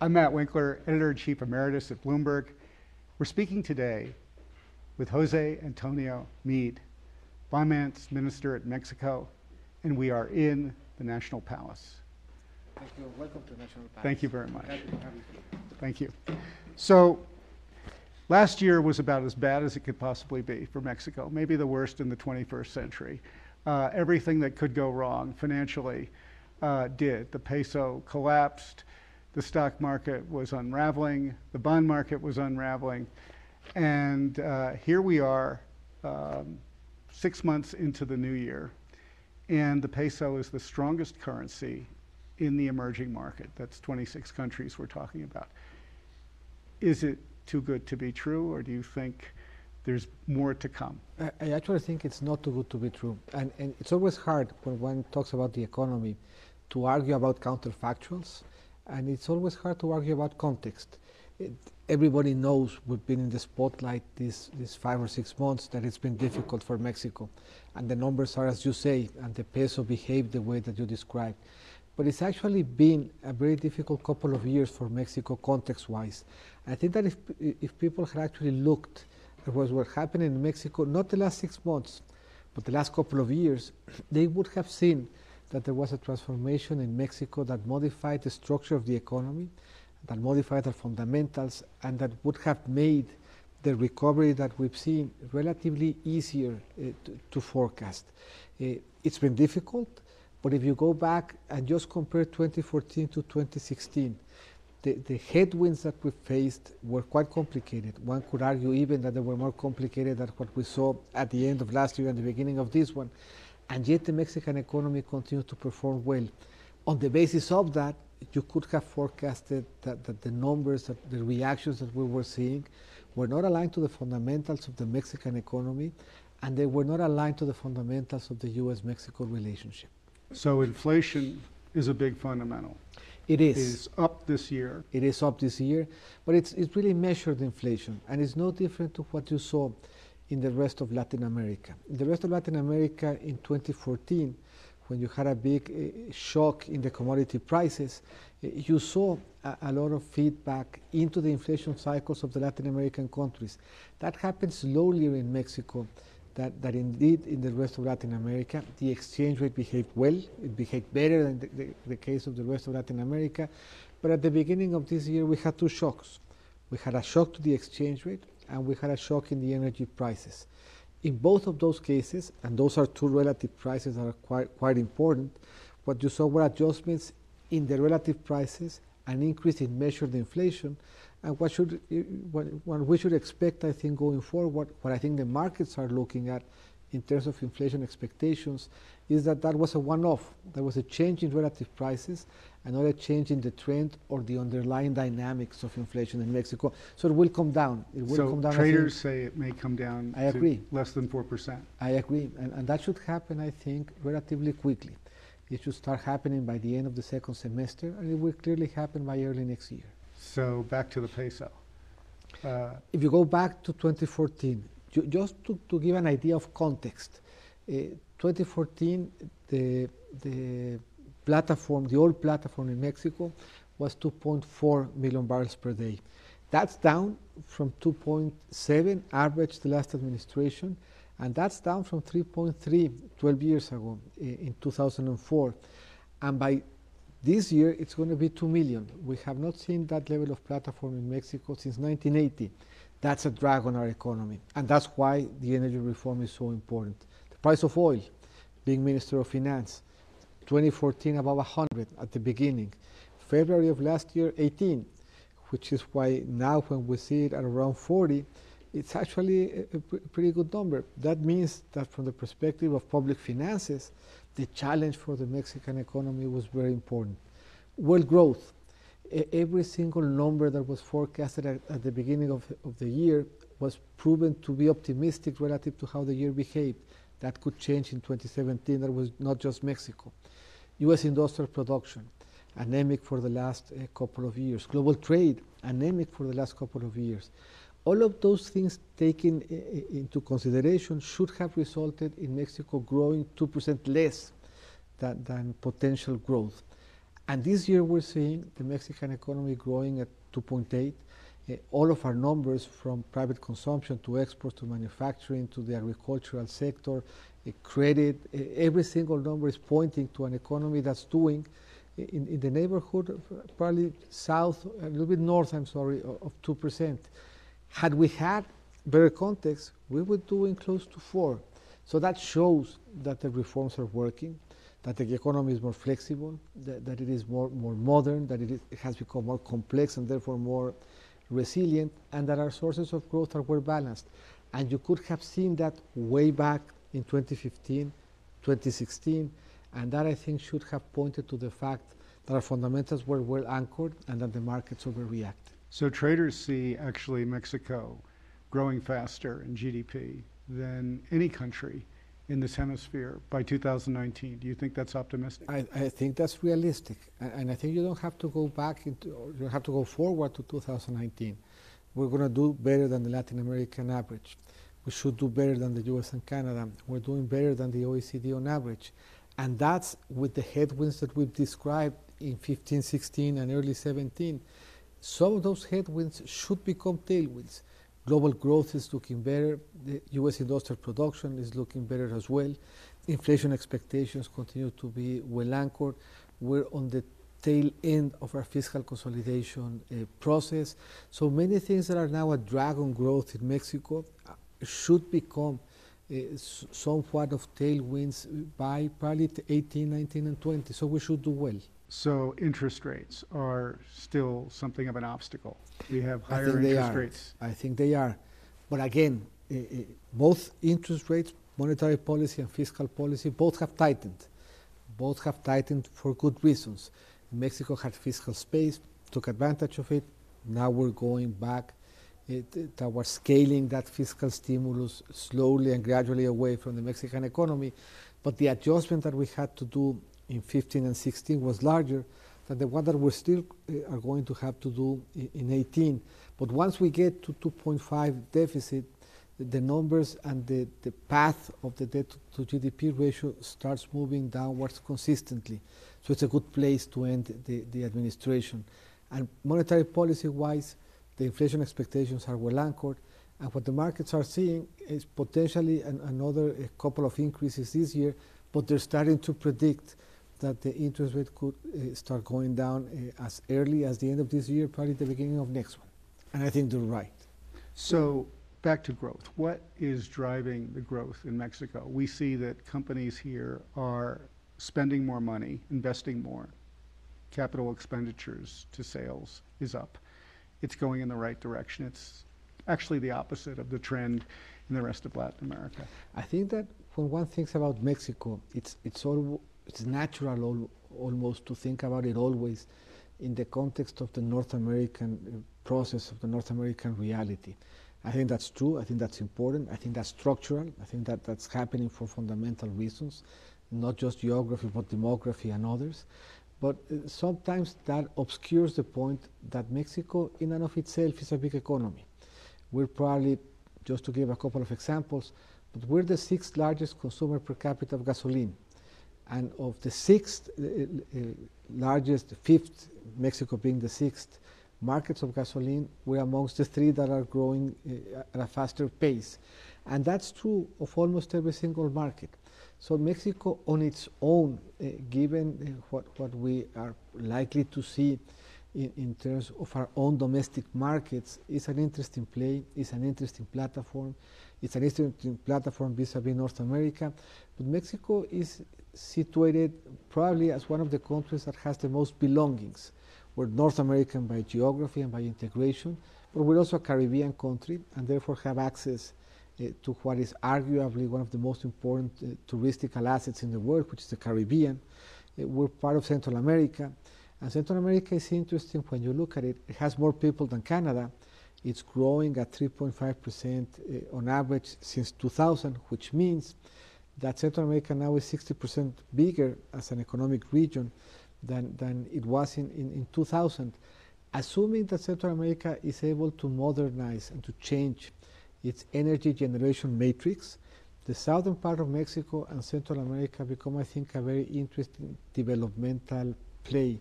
I'm Matt Winkler, Editor-in-Chief Emeritus at Bloomberg. We're speaking today with Jose Antonio Meade, Finance Minister at Mexico, and we are in the National Palace. Thank you. Welcome to National Palace. Thank you very much. Happy to have you here. Thank you. So, last year was about as bad as it could possibly be for Mexico, maybe the worst in the 21st century. Everything that could go wrong financially did. The peso collapsed, the stock market was unraveling, the bond market was unraveling, and here we are 6 months into the new year, and the peso is the strongest currency in the emerging market. That's 26 countries we're talking about. Is it too good to be true, or do you think there's more to come? I actually think it's not too good to be true. And it's always hard when one talks about the economy to argue about counterfactuals, and it's always hard to argue about context. Everybody knows we've been in the spotlight these 5 or 6 months, that it's been difficult for Mexico. And the numbers are as you say, and the peso behaved the way that you described. But it's actually been a very difficult couple of years for Mexico context-wise. I think that if people had actually looked at what was happening in Mexico, not the last 6 months, but the last couple of years, they would have seen that there was a transformation in Mexico that modified the structure of the economy, that modified the fundamentals, and that would have made the recovery that we've seen relatively easier to forecast. It's been difficult. But if you go back and just compare 2014 to 2016, the headwinds that we faced were quite complicated. One could argue even that they were more complicated than what we saw at the end of last year and the beginning of this one. And yet the Mexican economy continued to perform well. On the basis of that, you could have forecasted that the numbers, the reactions that we were seeing were not aligned to the fundamentals of the Mexican economy, and they were not aligned to the fundamentals of the U.S.-Mexico relationship. So inflation is a big fundamental. It is. It is up this year. It is up this year, but it's really measured inflation, and it's no different to what you saw in the rest of Latin America. In the rest of Latin America in 2014, when you had a big shock in the commodity prices, you saw a lot of feedback into the inflation cycles of the Latin American countries. That happened slowly in Mexico. That indeed in the rest of Latin America, the exchange rate behaved well. It behaved better than the case of the rest of Latin America. But at the beginning of this year, we had 2 shocks. We had a shock to the exchange rate, and we had a shock in the energy prices. In both of those cases, and those are 2 relative prices that are quite important, what you saw were adjustments in the relative prices, an increase in measured inflation, and what we should expect, I think, going forward, what I think the markets are looking at in terms of inflation expectations, is that was a one-off. There was a change in relative prices and not a change in the trend or the underlying dynamics of inflation in Mexico. So it will come down. It will come down. Traders say it may come down to less than 4%. I agree. And that should happen, I think, relatively quickly. It should start happening by the end of the second semester, and it will clearly happen by early next year. So back to the peso. If you go back to 2014, just to give an idea of context, 2014, the oil platform in Mexico was 2.4 million barrels per day. That's down from 2.7 average the last administration, and that's down from 3.3 12 years ago in 2004. And by this year, it's going to be 2 million. We have not seen that level of platform in Mexico since 1980. That's a drag on our economy, and that's why the energy reform is so important. The price of oil, being Minister of Finance, 2014 above 100 at the beginning. February of last year, 18, which is why now when we see it at around 40, it's actually a pretty good number. That means that from the perspective of public finances, the challenge for the Mexican economy was very important. Well, growth. Every single number that was forecasted at the beginning of the year was proven to be optimistic relative to how the year behaved. That could change in 2017. That was not just Mexico. U.S. industrial production, anemic for the last couple of years. Global trade, anemic for the last couple of years. All of those things taken into consideration should have resulted in Mexico growing 2% less than potential growth. And this year we're seeing the Mexican economy growing at 2.8. All of our numbers, from private consumption to exports to manufacturing to the agricultural sector, credit, every single number is pointing to an economy that's doing in the neighborhood of probably south, a little bit north, I'm sorry, of 2%. Had we had better context, we would do in close to 4. So that shows that the reforms are working, that the economy is more flexible, that it is more modern, that it has become more complex and therefore more resilient, and that our sources of growth are well balanced. And you could have seen that way back in 2015, 2016, and that I think should have pointed to the fact that our fundamentals were well anchored and that the markets overreacted. So traders see actually Mexico growing faster in GDP than any country in this hemisphere by 2019. Do you think that's optimistic? I think that's realistic, and I think you don't have to go back into, or you have to go forward to 2019. We're going to do better than the Latin American average. We should do better than the US and Canada. We're doing better than the OECD on average. And that's with the headwinds that we've described in 15, 16, and early 17. Some of those headwinds should become tailwinds. Global growth is looking better. The US industrial production is looking better as well. Inflation expectations continue to be well anchored. We're on the tail end of our fiscal consolidation process. So many things that are now a drag on growth in Mexico should become somewhat of tailwinds by probably 18, 19, and 20. So we should do well. So interest rates are still something of an obstacle. We have higher interest rates. I think they are. But again, both interest rates, monetary policy and fiscal policy, both have tightened. Both have tightened for good reasons. Mexico had fiscal space, took advantage of it. Now we're going back towards scaling that fiscal stimulus slowly and gradually away from the Mexican economy. But the adjustment that we had to do in 15 and 16 was larger than the one that we still are going to have to do in 18. But once we get to 2.5 deficit, the numbers and the path of the debt to GDP ratio starts moving downwards consistently. So it's a good place to end the administration. And monetary policy-wise, the inflation expectations are well anchored. And what the markets are seeing is potentially another couple of increases this year, but they're starting to predict that the interest rate could start going down as early as the end of this year, probably the beginning of next one. And I think they're right. So back to growth. What is driving the growth in Mexico? We see that companies here are spending more money, investing more. Capital expenditures to sales is up. It's going in the right direction. It's actually the opposite of the trend in the rest of Latin America. I think that when one thinks about Mexico, it's natural almost to think about it always in the context of the North American process, of the North American reality. I think that's true. I think that's important. I think that's structural. I think that that's happening for fundamental reasons, not just geography, but demography and others. But sometimes that obscures the point that Mexico in and of itself is a big economy. We're probably, just to give a couple of examples, but we're the 6th largest consumer per capita of gasoline. And of the 6th largest, 5th, Mexico being the 6th, markets of gasoline, we're amongst the 3 that are growing at a faster pace. And that's true of almost every single market. So Mexico on its own, given what we are likely to see in terms of our own domestic markets, is an interesting play, is an interesting platform. It's an interesting platform vis-a-vis North America. But Mexico is situated probably as one of the countries that has the most belongings. We're North American by geography and by integration, but we're also a Caribbean country and therefore have access to what is arguably one of the most important touristical assets in the world, which is the Caribbean. We're part of Central America, and Central America is interesting when you look at it. It has more people than Canada. It's growing at 3.5% on average since 2000, which means that Central America now is 60% bigger as an economic region than it was in 2000. Assuming that Central America is able to modernize and to change its energy generation matrix, the southern part of Mexico and Central America become, I think, a very interesting developmental play.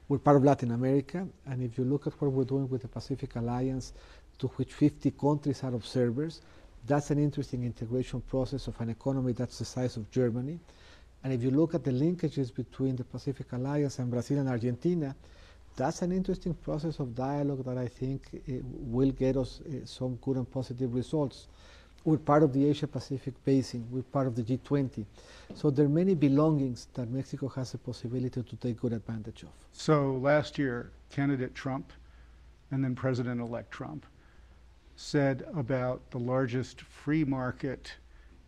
We're part of Latin America, and if you look at what we're doing with the Pacific Alliance, to which 50 countries are observers, that's an interesting integration process of an economy that's the size of Germany. And if you look at the linkages between the Pacific Alliance and Brazil and Argentina, that's an interesting process of dialogue that I think will get us some good and positive results. We're part of the Asia-Pacific Basin. We're part of the G20. So there are many belongings that Mexico has a possibility to take good advantage of. So last year, candidate Trump and then President-elect Trump said about the largest free market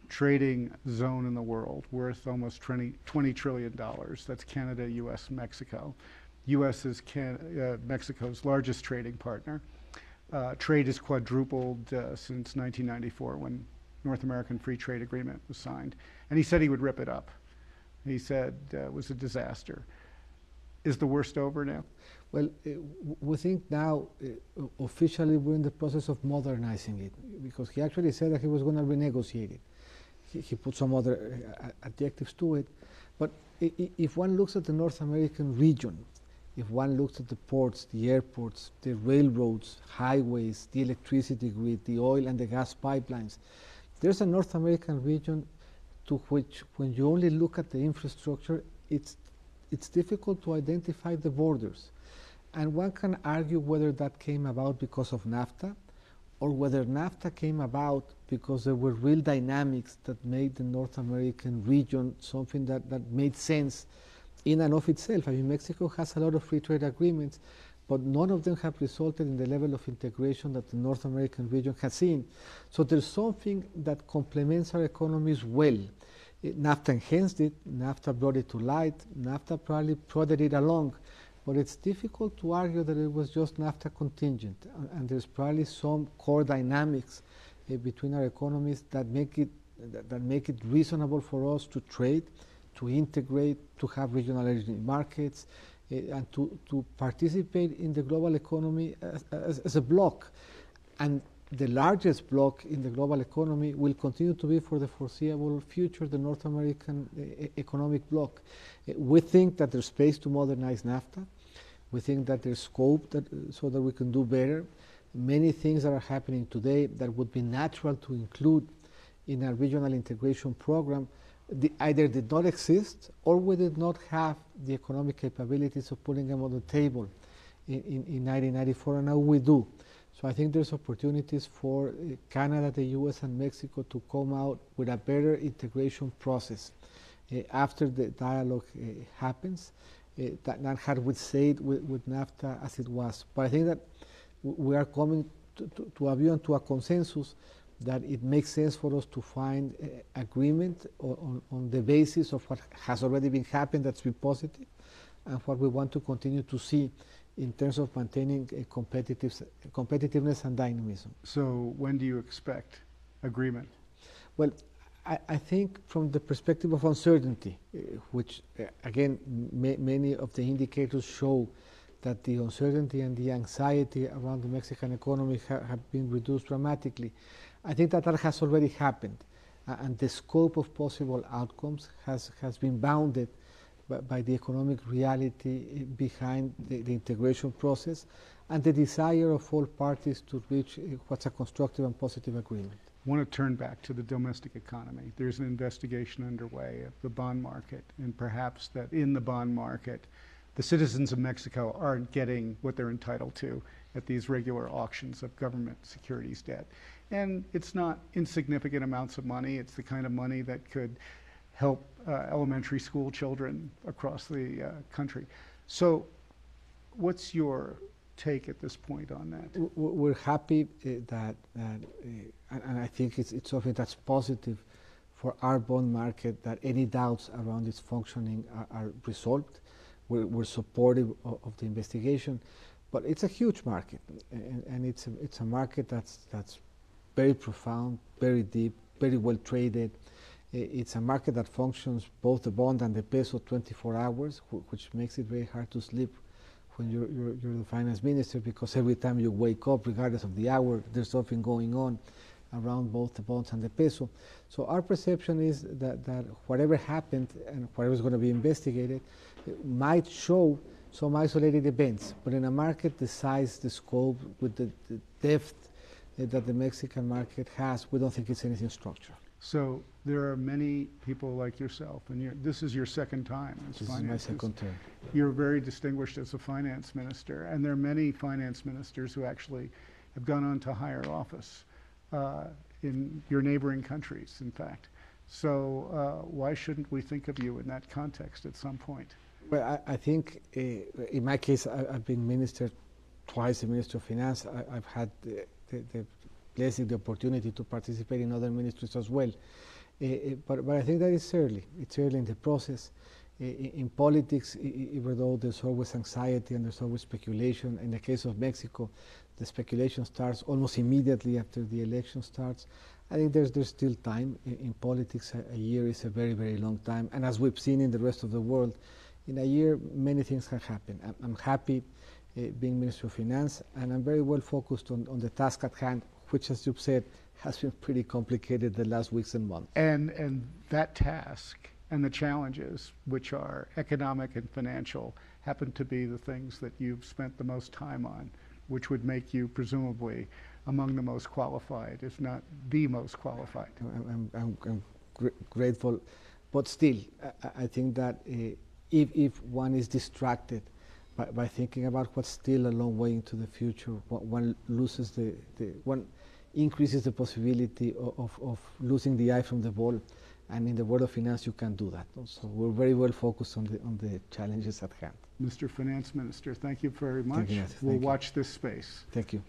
trading zone in the world, worth almost $20 trillion. That's Canada, US, Mexico. US is Mexico's largest trading partner. Trade has quadrupled since 1994 when North American Free Trade Agreement was signed. And he said he would rip it up. He said it was a disaster. Is the worst over now? Well, we think now officially we're in the process of modernizing it, because he actually said that he was going to renegotiate it. He put some other adjectives to it. But if one looks at the North American region, if one looks at the ports, the airports, the railroads, highways, the electricity grid, the oil and the gas pipelines, there's a North American region to which, when you only look at the infrastructure, it's difficult to identify the borders. And one can argue whether that came about because of NAFTA, or whether NAFTA came about because there were real dynamics that made the North American region something that made sense in and of itself. I mean, Mexico has a lot of free trade agreements, but none of them have resulted in the level of integration that the North American region has seen. So there's something that complements our economies well. NAFTA enhanced it, NAFTA brought it to light, NAFTA probably prodded it along, but it's difficult to argue that it was just NAFTA contingent, and there's probably some core dynamics between our economies that make it reasonable for us to trade, to integrate, to have regional energy markets, and to participate in the global economy as a bloc. And the largest bloc in the global economy will continue to be, for the foreseeable future, the North American economic bloc. We think that there's space to modernize NAFTA. We think that there's scope so that we can do better. Many things that are happening today that would be natural to include in a regional integration program either did not exist, or we did not have the economic capabilities of putting them on the table in 1994, and now we do. So I think there's opportunities for Canada, the US, and Mexico to come out with a better integration process after the dialogue happens, than had we stayed with NAFTA as it was. But I think that we are coming to a view and to a consensus that it makes sense for us to find agreement on the basis of what has already been happened that's been positive, and what we want to continue to see in terms of maintaining competitiveness and dynamism. So when do you expect agreement? Well, I think from the perspective of uncertainty, which again, many of the indicators show that the uncertainty and the anxiety around the Mexican economy have been reduced dramatically. I think that has already happened, and the scope of possible outcomes has been bounded by the economic reality behind the integration process, and the desire of all parties to reach what's a constructive and positive agreement. I want to turn back to the domestic economy. There's an investigation underway of the bond market, and perhaps that in the bond market, the citizens of Mexico aren't getting what they're entitled to at these regular auctions of government securities debt. And it's not insignificant amounts of money. It's the kind of money that could help elementary school children across the country. So what's your take at this point on that? We're happy that and I think it's something that's positive for our bond market, that any doubts around its functioning are resolved. We're supportive of the investigation, but it's a huge market, and it's a market that's very profound, very deep, very well traded. It's a market that functions, both the bond and the peso, 24 hours, which makes it very hard to sleep when you're the finance minister, because every time you wake up, regardless of the hour, there's something going on around both the bonds and the peso. So our perception is that whatever happened and whatever is going to be investigated might show some isolated events, but in a market the size, the scope, with the depth that the Mexican market has, we don't think it's anything structural. So there are many people like yourself, and this is your second time as This finance. is my second term. You're very distinguished as a finance minister, and there are many finance ministers who actually have gone on to higher office in your neighboring countries, in fact. So why shouldn't we think of you in that context at some point? Well, I think in my case, I've been minister twice, the Minister of Finance. I've had the blessing, the opportunity to participate in other ministries as well. But I think that it's early. It's early in the process. In politics, even though there's always anxiety and there's always speculation, in the case of Mexico, the speculation starts almost immediately after the election starts. I think there's still time. In politics, a year is a very, very long time. And as we've seen in the rest of the world, in a year, many things can happen. I'm happy being Minister of Finance, and I'm very well focused on the task at hand, which, as you've said, has been pretty complicated the last weeks and months. And that task and the challenges, which are economic and financial, happen to be the things that you've spent the most time on, which would make you presumably among the most qualified, if not the most qualified. I'm grateful, but still, I think that if one is distracted by thinking about what's still a long way into the future, one loses one increases the possibility of losing the eye from the ball. And in the world of finance, you can do that. So we're very well focused on the challenges at hand. Mr. Finance Minister, thank you very much. Thank you. We'll watch this space. Thank you.